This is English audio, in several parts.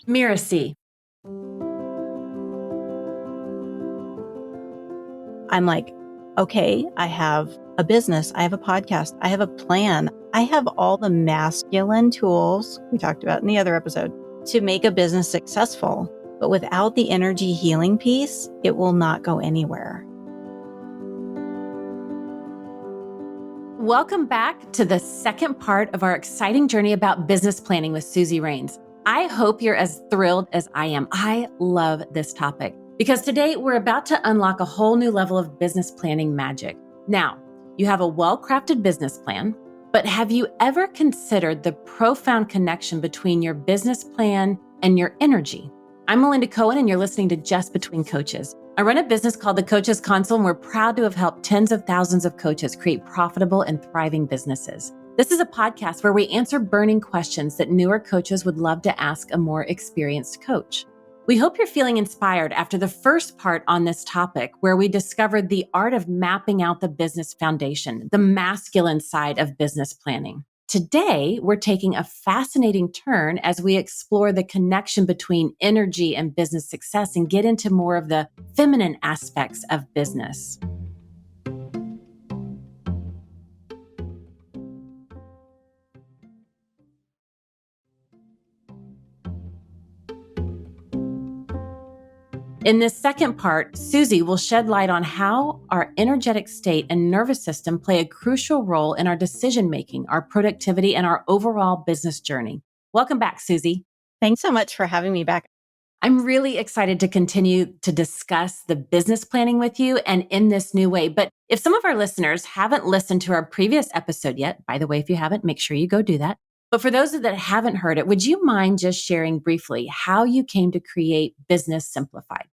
Mirasee. I'm like, okay, I have a business, I have a podcast, I have a plan, I have all the masculine tools we talked about in the other episode to make a business successful. But without the energy healing piece, it will not go anywhere. Welcome back to the second part of our exciting journey about business planning with Suzy Wraines. I hope you're as thrilled as I am. I love this topic because today we're about to unlock a whole new level of business planning magic. Now, you have a well-crafted business plan, but have you ever considered the profound connection between your business plan and your energy? I'm Melinda Cohan, and you're listening to Just Between Coaches. I run a business called the Coaches Console, and we're proud to have helped tens of thousands of coaches create profitable and thriving businesses. This is a podcast where we answer burning questions that newer coaches would love to ask a more experienced coach. We hope you're feeling inspired after the first part on this topic, where we discovered the art of mapping out the business foundation, the masculine side of business planning. Today, we're taking a fascinating turn as we explore the connection between energy and business success and get into more of the feminine aspects of business. In this second part, Suzy will shed light on how our energetic state and nervous system play a crucial role in our decision-making, our productivity, and our overall business journey. Welcome back, Suzy. Thanks so much for having me back. I'm really excited to continue to discuss the business planning with you and in this new way. But if some of our listeners haven't listened to our previous episode yet, by the way, if you haven't, make sure you go do that. But for those that haven't heard it, would you mind just sharing briefly how you came to create Business Simplified?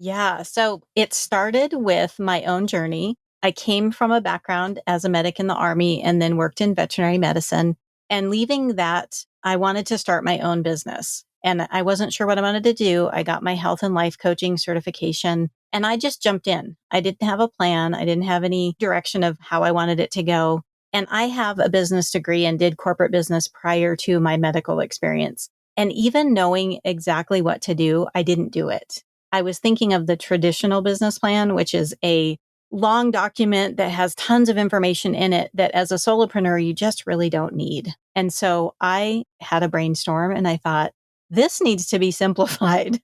Yeah, so it started with my own journey. I came from a background as a medic in the Army and then worked in veterinary medicine. And leaving that, I wanted to start my own business. And I wasn't sure what I wanted to do. I got my health and life coaching certification and I just jumped in. I didn't have a plan. I didn't have any direction of how I wanted it to go. And I have a business degree and did corporate business prior to my medical experience. And even knowing exactly what to do, I didn't do it. I was thinking of the traditional business plan, which is a long document that has tons of information in it that as a solopreneur, you just really don't need. And so I had a brainstorm and I thought, this needs to be simplified.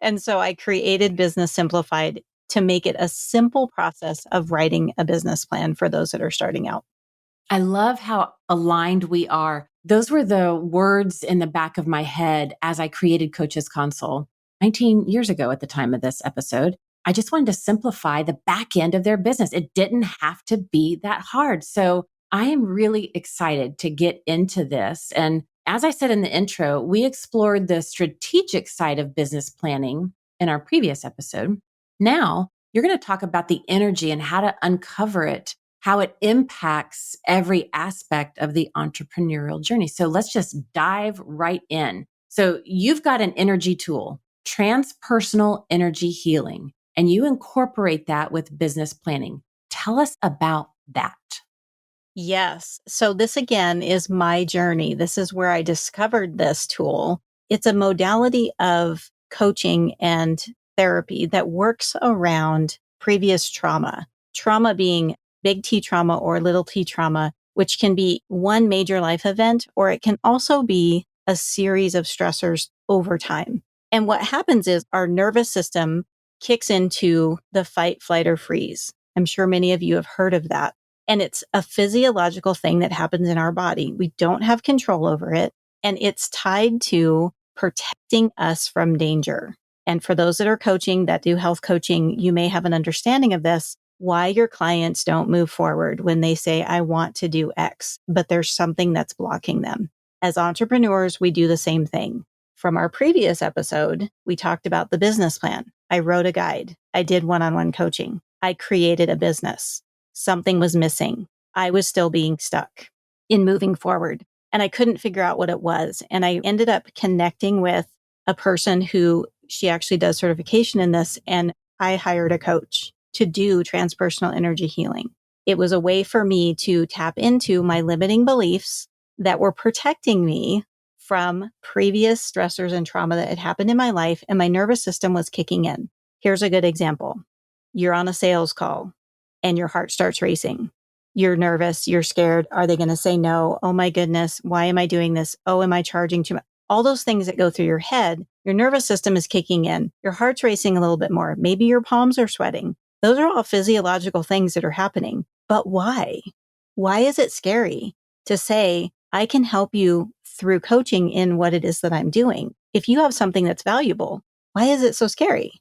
And so I created Business Simplified to make it a simple process of writing a business plan for those that are starting out. I love how aligned we are. Those were the words in the back of my head as I created Coaches Console 19 years ago at the time of this episode. I just wanted to simplify the back end of their business. It didn't have to be that hard. So I am really excited to get into this. And as I said in the intro, we explored the strategic side of business planning in our previous episode. Now you're going to talk about the energy and how to uncover it, how it impacts every aspect of the entrepreneurial journey. So let's just dive right in. So you've got an energy tool, transpersonal energy healing, and you incorporate that with business planning. Tell us about that. Yes. So this again is my journey. This is where I discovered this tool. It's a modality of coaching and therapy that works around previous trauma. Trauma being big T trauma or little t trauma, which can be one major life event, or it can also be a series of stressors over time. And what happens is our nervous system kicks into the fight, flight, or freeze. I'm sure many of you have heard of that. And it's a physiological thing that happens in our body. We don't have control over it. And it's tied to protecting us from danger. And for those that are coaching, that do health coaching, you may have an understanding of this, why your clients don't move forward when they say, I want to do X, but there's something that's blocking them. As entrepreneurs, we do the same thing. From our previous episode, we talked about the business plan. I wrote a guide. I did one-on-one coaching. I created a business. Something was missing. I was still being stuck in moving forward and I couldn't figure out what it was. And I ended up connecting with a person who she actually does certification in this. And I hired a coach to do transpersonal energy healing. It was a way for me to tap into my limiting beliefs that were protecting me from previous stressors and trauma that had happened in my life, and my nervous system was kicking in. Here's a good example. You're on a sales call and your heart starts racing. You're nervous. You're scared. Are they going to say no? Oh my goodness. Why am I doing this? Oh, am I charging too much? All those things that go through your head, your nervous system is kicking in. Your heart's racing a little bit more. Maybe your palms are sweating. Those are all physiological things that are happening. But why? Why is it scary to say, I can help you through coaching in what it is that I'm doing? If you have something that's valuable, why is it so scary?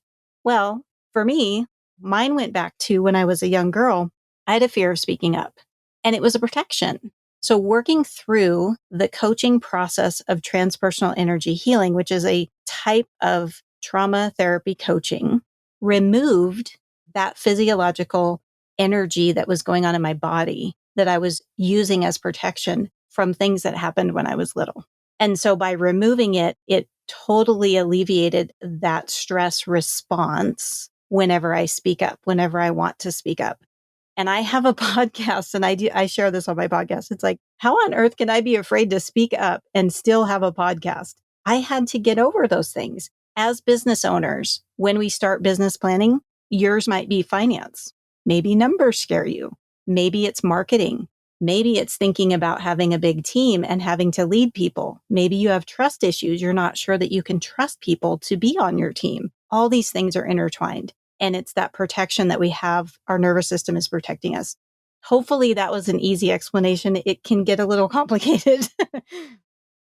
Well, for me, mine went back to when I was a young girl. I had a fear of speaking up, and it was a protection. So working through the coaching process of transpersonal energy healing, which is a type of trauma therapy coaching, removed that physiological energy that was going on in my body that I was using as protection from things that happened when I was little. And so by removing it, it totally alleviated that stress response whenever I speak up, whenever I want to speak up. And I have a podcast, and I share this on my podcast. It's like, how on earth can I be afraid to speak up and still have a podcast? I had to get over those things. As business owners, when we start business planning, yours might be finance. Maybe numbers scare you. Maybe it's marketing. Maybe it's thinking about having a big team and having to lead people. Maybe you have trust issues. You're not sure that you can trust people to be on your team. All these things are intertwined. And it's that protection that we have. Our nervous system is protecting us. Hopefully that was an easy explanation. It can get a little complicated.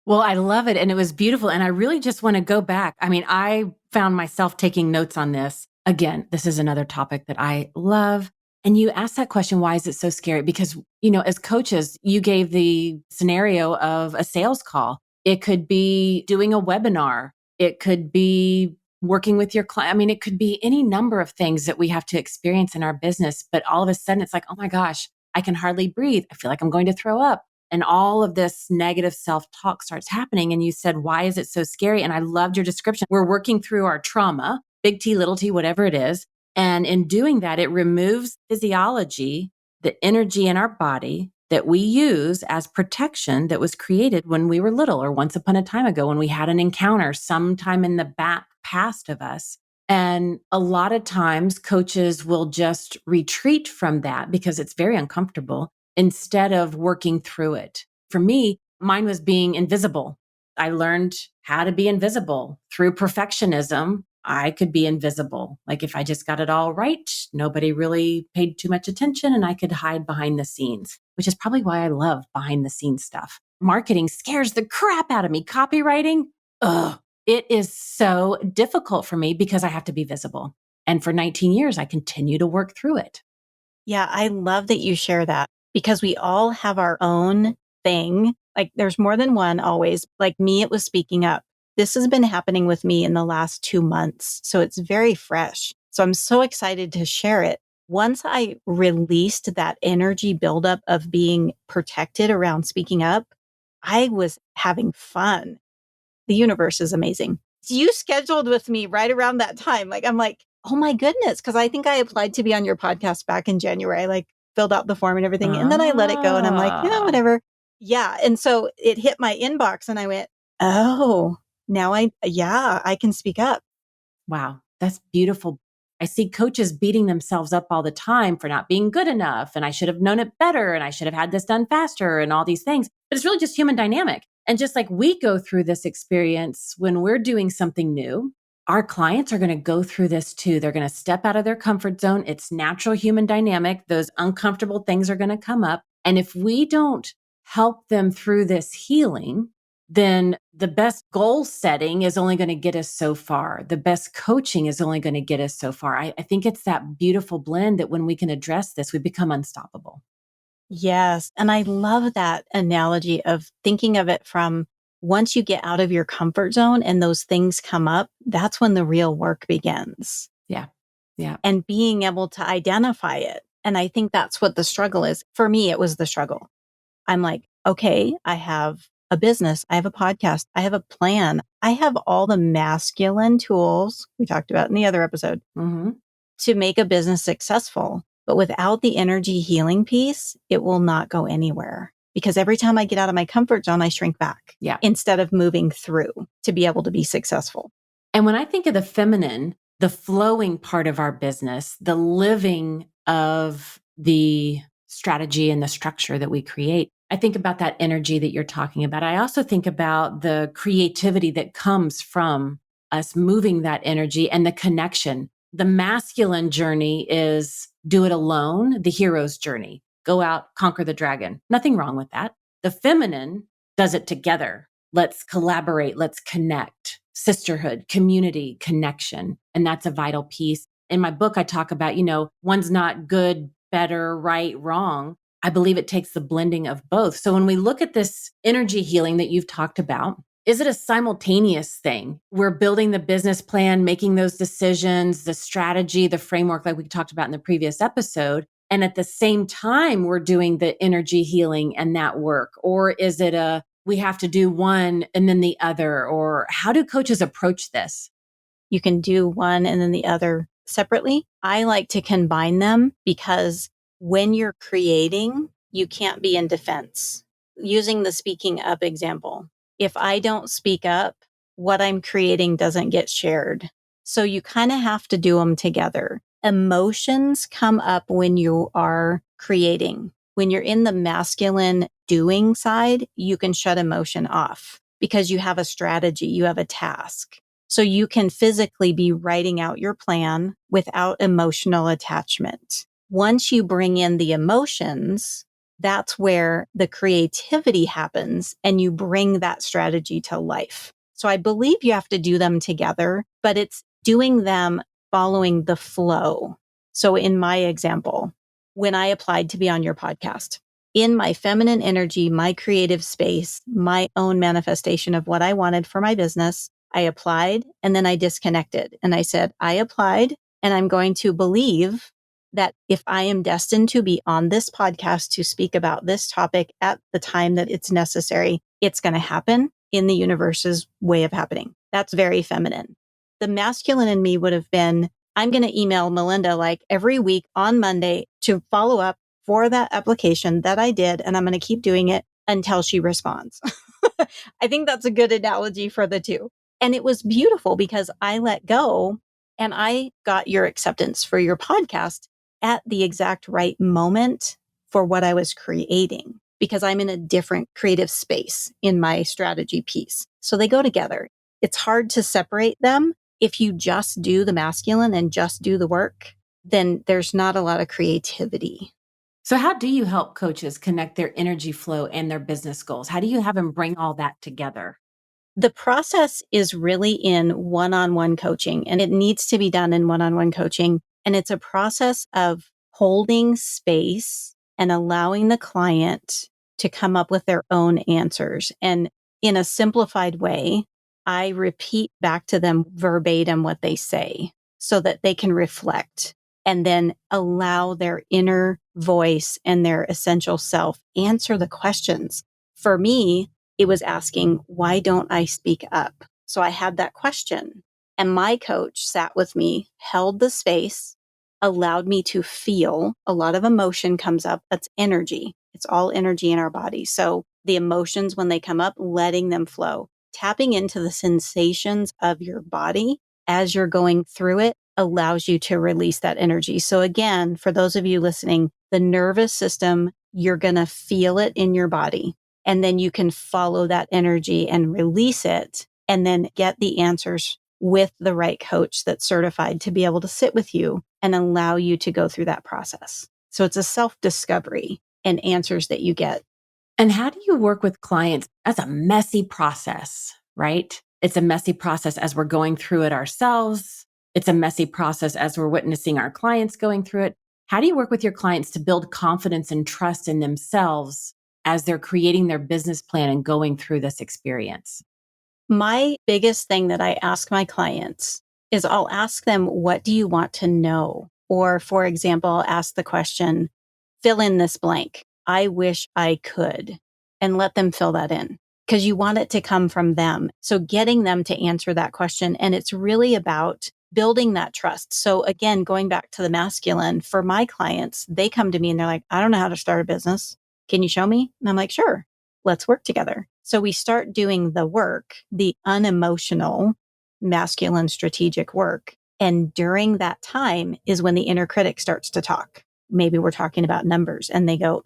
Well, I love it. And it was beautiful. And I really just want to go back. I mean, I found myself taking notes on this. Again, this is another topic that I love. And you asked that question, why is it so scary? Because, as coaches, you gave the scenario of a sales call. It could be doing a webinar. It could be working with your client. I mean, it could be any number of things that we have to experience in our business. But all of a sudden, it's like, oh my gosh, I can hardly breathe. I feel like I'm going to throw up. And all of this negative self-talk starts happening. And you said, why is it so scary? And I loved your description. We're working through our trauma, big T, little t, whatever it is. And in doing that, it removes physiology, the energy in our body that we use as protection that was created when we were little or once upon a time ago when we had an encounter sometime in the back past of us. And a lot of times coaches will just retreat from that because it's very uncomfortable instead of working through it. For me, mine was being invisible. I learned how to be invisible through perfectionism. I could be invisible. Like if I just got it all right, nobody really paid too much attention and I could hide behind the scenes, which is probably why I love behind the scenes stuff. Marketing scares the crap out of me. Copywriting, it is so difficult for me because I have to be visible. And for 19 years, I continue to work through it. Yeah, I love that you share that because we all have our own thing. Like there's more than one always. Like me, it was speaking up. This has been happening with me in the last 2 months. So it's very fresh. So I'm so excited to share it. Once I released that energy buildup of being protected around speaking up, I was having fun. The universe is amazing. You scheduled with me right around that time. Like, I'm like, oh my goodness. Cause I think I applied to be on your podcast back in January. I like filled out the form and everything. And then I let it go and I'm like, yeah, whatever. Yeah. And so it hit my inbox and I went, oh, now I can speak up. Wow. That's beautiful. I see coaches beating themselves up all the time for not being good enough. And I should have known it better. And I should have had this done faster and all these things. But it's really just human dynamic. And just like we go through this experience when we're doing something new, our clients are going to go through this too. They're going to step out of their comfort zone. It's natural human dynamic. Those uncomfortable things are going to come up. And if we don't help them through this healing, then the best goal setting is only going to get us so far. The best coaching is only going to get us so far. I think it's that beautiful blend that when we can address this, we become unstoppable. Yes. And I love that analogy of thinking of it from once you get out of your comfort zone and those things come up, that's when the real work begins. Yeah. Yeah. And being able to identify it. And I think that's what the struggle is. For me, it was the struggle. I'm like, okay, I have a business. I have a podcast. I have a plan. I have all the masculine tools we talked about in the other episode to make a business successful. But without the energy healing piece, it will not go anywhere. because every time I get out of my comfort zone, I shrink back instead of moving through to be able to be successful. And when I think of the feminine, the flowing part of our business, the living of the strategy and the structure that we create, I think about that energy that you're talking about. I also think about the creativity that comes from us moving that energy and the connection. The masculine journey is do it alone, the hero's journey. Go out, conquer the dragon. Nothing wrong with that. The feminine does it together. Let's collaborate. Let's connect. Sisterhood, community, connection. And that's a vital piece. In my book, I talk about, one's not good, better, right, wrong. I believe it takes the blending of both. So when we look at this energy healing that you've talked about, is it a simultaneous thing? We're building the business plan, making those decisions, the strategy, the framework, like we talked about in the previous episode. And at the same time, we're doing the energy healing and that work. Or is it we have to do one and then the other? Or how do coaches approach this? You can do one and then the other separately. I like to combine them because when you're creating, you can't be in defense. Using the speaking up example, if I don't speak up, what I'm creating doesn't get shared. So you kind of have to do them together. Emotions come up when you are creating. When you're in the masculine doing side, you can shut emotion off because you have a strategy, you have a task. So you can physically be writing out your plan without emotional attachment. Once you bring in the emotions, that's where the creativity happens and you bring that strategy to life. So I believe you have to do them together, but it's doing them following the flow. So in my example, when I applied to be on your podcast, in my feminine energy, my creative space, my own manifestation of what I wanted for my business, I applied and then I disconnected. And I said, I applied and I'm going to believe that if I am destined to be on this podcast to speak about this topic at the time that it's necessary, it's going to happen in the universe's way of happening. That's very feminine. The masculine in me would have been, I'm going to email Melinda like every week on Monday to follow up for that application that I did. And I'm going to keep doing it until she responds. I think that's a good analogy for the two. And it was beautiful because I let go and I got your acceptance for your podcast at the exact right moment for what I was creating because I'm in a different creative space in my strategy piece. So they go together. It's hard to separate them. If you just do the masculine and just do the work, then there's not a lot of creativity. So how do you help coaches connect their energy flow and their business goals? How do you have them bring all that together? The process is really in one-on-one coaching, and it needs to be done in one-on-one coaching. And it's a process of holding space and allowing the client to come up with their own answers. And in a simplified way, I repeat back to them verbatim what they say so that they can reflect and then allow their inner voice and their essential self answer the questions. For me, it was asking, why don't I speak up? So I had that question and my coach sat with me, held the space, allowed me to feel. A lot of emotion comes up. That's energy. It's all energy in our body. So the emotions, when they come up, letting them flow, tapping into the sensations of your body as you're going through it allows you to release that energy. So again, for those of you listening, the nervous system, you're going to feel it in your body. And then you can follow that energy and release it and then get the answers with the right coach that's certified to be able to sit with you and allow you to go through that process. So it's a self-discovery and answers that you get. And how do you work with clients? That's a messy process, right? It's a messy process as we're going through it ourselves. It's a messy process as we're witnessing our clients going through it. How do you work with your clients to build confidence and trust in themselves as they're creating their business plan and going through this experience? My biggest thing that I ask my clients is I'll ask them, what do you want to know? Or for example, I'll ask the question, fill in this blank. I wish I could, and let them fill that in because you want it to come from them. So getting them to answer that question. And it's really about building that trust. So again, going back to the masculine, for my clients, they come to me and they're like, I don't know how to start a business. Can you show me? And I'm like, sure, let's work together. So we start doing the work, the unemotional, masculine strategic work. And during that time is when the inner critic starts to talk. Maybe we're talking about numbers and they go,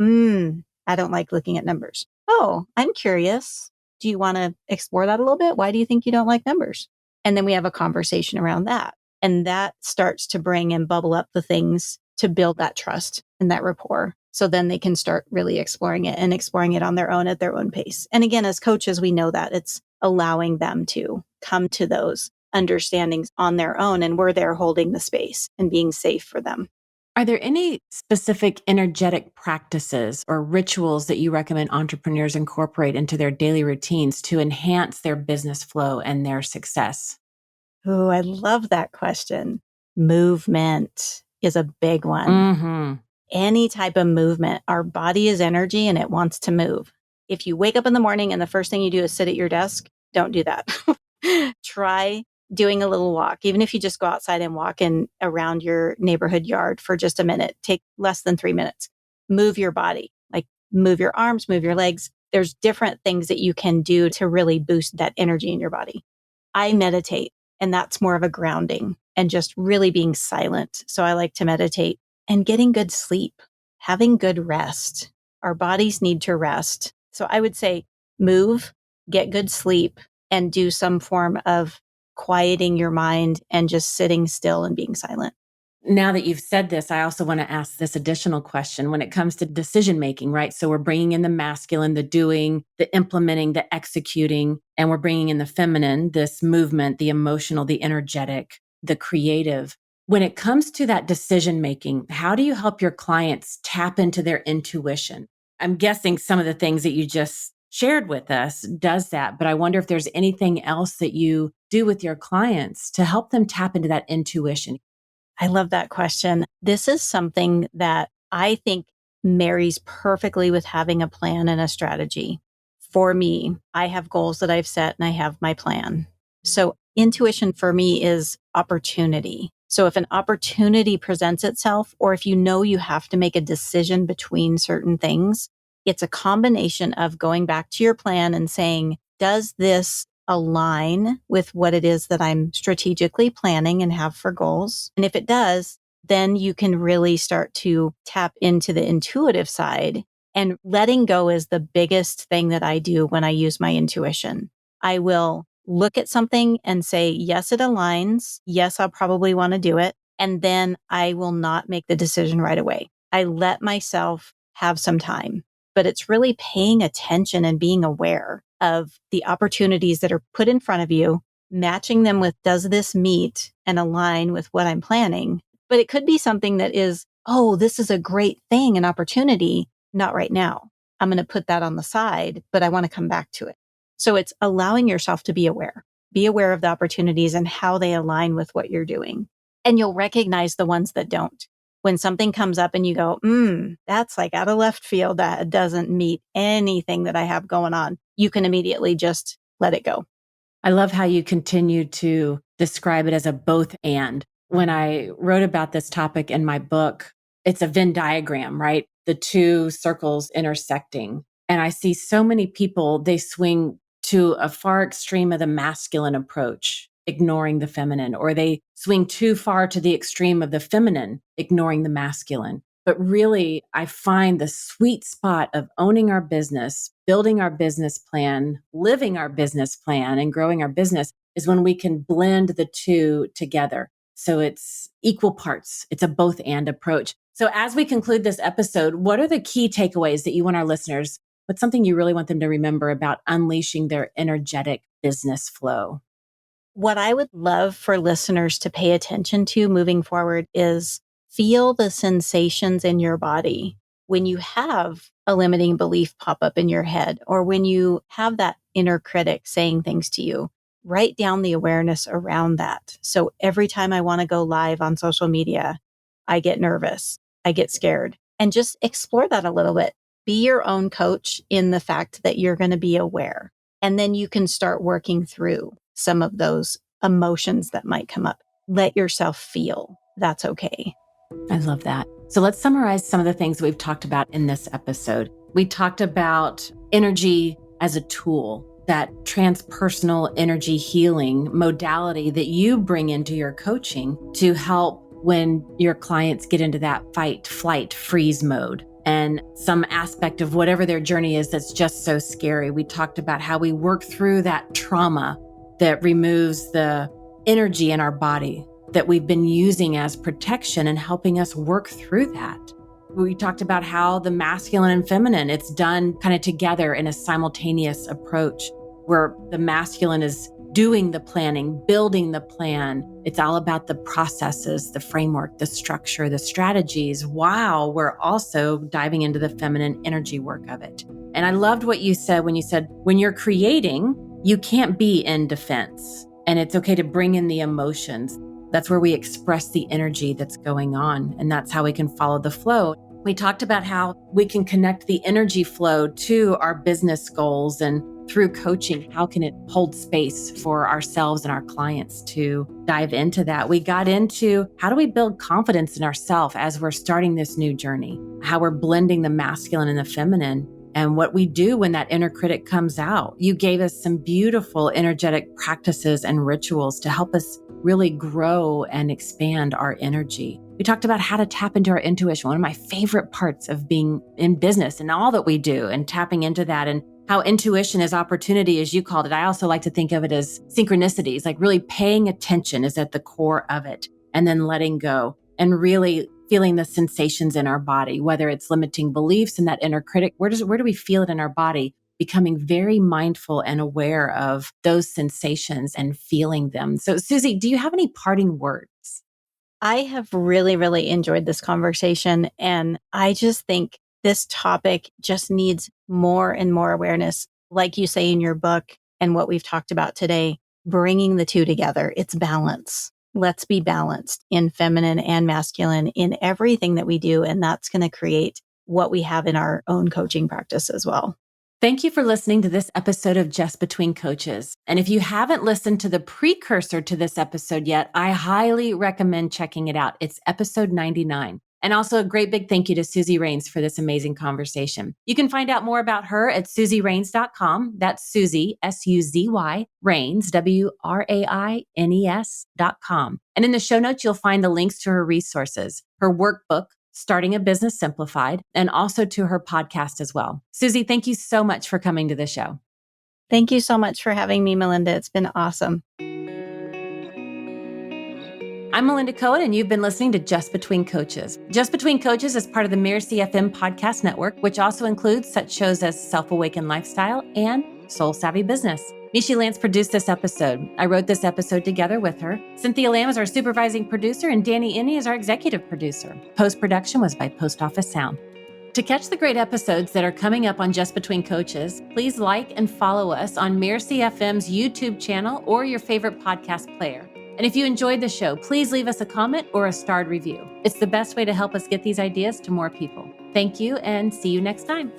I don't like looking at numbers. Oh, I'm curious. Do you want to explore that a little bit? Why do you think you don't like numbers? And then we have a conversation around that. And that starts to bring and bubble up the things to build that trust and that rapport. So then they can start really exploring it and exploring it on their own at their own pace. And again, as coaches, we know that it's allowing them to come to those understandings on their own. And we're there holding the space and being safe for them. Are there any specific energetic practices or rituals that you recommend entrepreneurs incorporate into their daily routines to enhance their business flow and their success? Oh, I love that question. Movement is a big one. Mm-hmm. Any type of movement. Our body is energy and it wants to move. If you wake up in the morning and the first thing you do is sit at your desk, don't do that. Try doing a little walk. Even if you just go outside and walk in around your neighborhood yard for just a minute, take less than 3 minutes. Move your body, like move your arms, move your legs. There's different things that you can do to really boost that energy in your body. I meditate, and that's more of a grounding and just really being silent. So I like to meditate and getting good sleep, having good rest. Our bodies need to rest. So I would say move, get good sleep, and do some form of quieting your mind and just sitting still and being silent. Now that you've said this, I also want to ask this additional question when it comes to decision making, right? So we're bringing in the masculine, the doing, the implementing, the executing, and we're bringing in the feminine, this movement, the emotional, the energetic, the creative. When it comes to that decision making, how do you help your clients tap into their intuition? I'm guessing some of the things that you just shared with us does that, but I wonder if there's anything else that you do with your clients to help them tap into that intuition. I love that question. This is something that I think marries perfectly with having a plan and a strategy. For me, I have goals that I've set and I have my plan. So intuition for me is opportunity. So if an opportunity presents itself, or if you know you have to make a decision between certain things, it's a combination of going back to your plan and saying, does this align with what it is that I'm strategically planning and have for goals? And if it does, then you can really start to tap into the intuitive side. And letting go is the biggest thing that I do when I use my intuition. I will look at something and say, yes, it aligns. Yes, I'll probably want to do it. And then I will not make the decision right away. I let myself have some time, but it's really paying attention and being aware of the opportunities that are put in front of you, matching them with, does this meet and align with what I'm planning? But it could be something that is, oh, this is a great thing, an opportunity, not right now. I'm going to put that on the side, but I want to come back to it. So it's allowing yourself to be aware of the opportunities and how they align with what you're doing. And you'll recognize the ones that don't. When something comes up and you go, that's like out of left field, that doesn't meet anything that I have going on, you can immediately just let it go. I love how you continue to describe it as a both and. When I wrote about this topic in my book, it's a Venn diagram, right? The two circles intersecting. And I see so many people, they swing to a far extreme of the masculine approach, ignoring the feminine, or they swing too far to the extreme of the feminine, ignoring the masculine. But really, I find the sweet spot of owning our business, building our business plan, living our business plan, and growing our business is when we can blend the two together. So it's equal parts. It's a both and approach. So as we conclude this episode, what are the key takeaways that you want our listeners, what's something you really want them to remember about unleashing their energetic business flow? What I would love for listeners to pay attention to moving forward is feel the sensations in your body when you have a limiting belief pop up in your head, or when you have that inner critic saying things to you. Write down the awareness around that. So every time I want to go live on social media, I get nervous, I get scared, and just explore that a little bit. Be your own coach in the fact that you're going to be aware. And then you can start working through some of those emotions that might come up. Let yourself feel. That's okay. I love that. So let's summarize some of the things we've talked about in this episode. We talked about energy as a tool, that transpersonal energy healing modality that you bring into your coaching to help when your clients get into that fight, flight, freeze mode and some aspect of whatever their journey is that's just so scary. We talked about how we work through that trauma that removes the energy in our body that we've been using as protection and helping us work through that. We talked about how the masculine and feminine, it's done kind of together in a simultaneous approach where the masculine is doing the planning, building the plan. It's all about the processes, the framework, the structure, the strategies, while we're also diving into the feminine energy work of it. And I loved what you said when you're creating, you can't be in defense, and it's okay to bring in the emotions. That's where we express the energy that's going on, and that's how we can follow the flow. We talked about how we can connect the energy flow to our business goals, and through coaching, how can it hold space for ourselves and our clients to dive into that? We got into how do we build confidence in ourselves as we're starting this new journey, how we're blending the masculine and the feminine, and what we do when that inner critic comes out. You gave us some beautiful energetic practices and rituals to help us really grow and expand our energy. We talked about how to tap into our intuition, one of my favorite parts of being in business and all that we do, and tapping into that, and how intuition is opportunity, as you called it. I also like to think of it as synchronicities, like really paying attention is at the core of it, and then letting go and really feeling the sensations in our body, whether it's limiting beliefs and that inner critic, where do we feel it in our body? Becoming very mindful and aware of those sensations and feeling them. So Suzy, do you have any parting words? I have really, really enjoyed this conversation. And I just think this topic just needs more and more awareness. Like you say in your book and what we've talked about today, bringing the two together, it's balance. Let's be balanced in feminine and masculine in everything that we do. And that's going to create what we have in our own coaching practice as well. Thank you for listening to this episode of Just Between Coaches. And if you haven't listened to the precursor to this episode yet, I highly recommend checking it out. It's episode 99. And also a great big thank you to Suzy Wraines for this amazing conversation. You can find out more about her at SuzyWraines.com. That's Suzy, S-U-Z-Y, Wraines, W-R-A-I-N-E-S.com. And in the show notes, you'll find the links to her resources, her workbook, Starting a Business Simplified, and also to her podcast as well. Suzy, thank you so much for coming to the show. Thank you so much for having me, Melinda. It's been awesome. I'm Melinda Cohan, and you've been listening to Just Between Coaches. Just Between Coaches is part of the Mirasee FM podcast network, which also includes such shows as Self-Awakened Lifestyle and Soul Savvy Business. Michi Lantz produced this episode. I wrote this episode together with her. Cynthia Lamb is our supervising producer, and Danny Inney is our executive producer. Post-production was by Post Office Sound. To catch the great episodes that are coming up on Just Between Coaches, please like and follow us on Mirasee FM's YouTube channel or your favorite podcast player. And if you enjoyed the show, please leave us a comment or a starred review. It's the best way to help us get these ideas to more people. Thank you, and see you next time.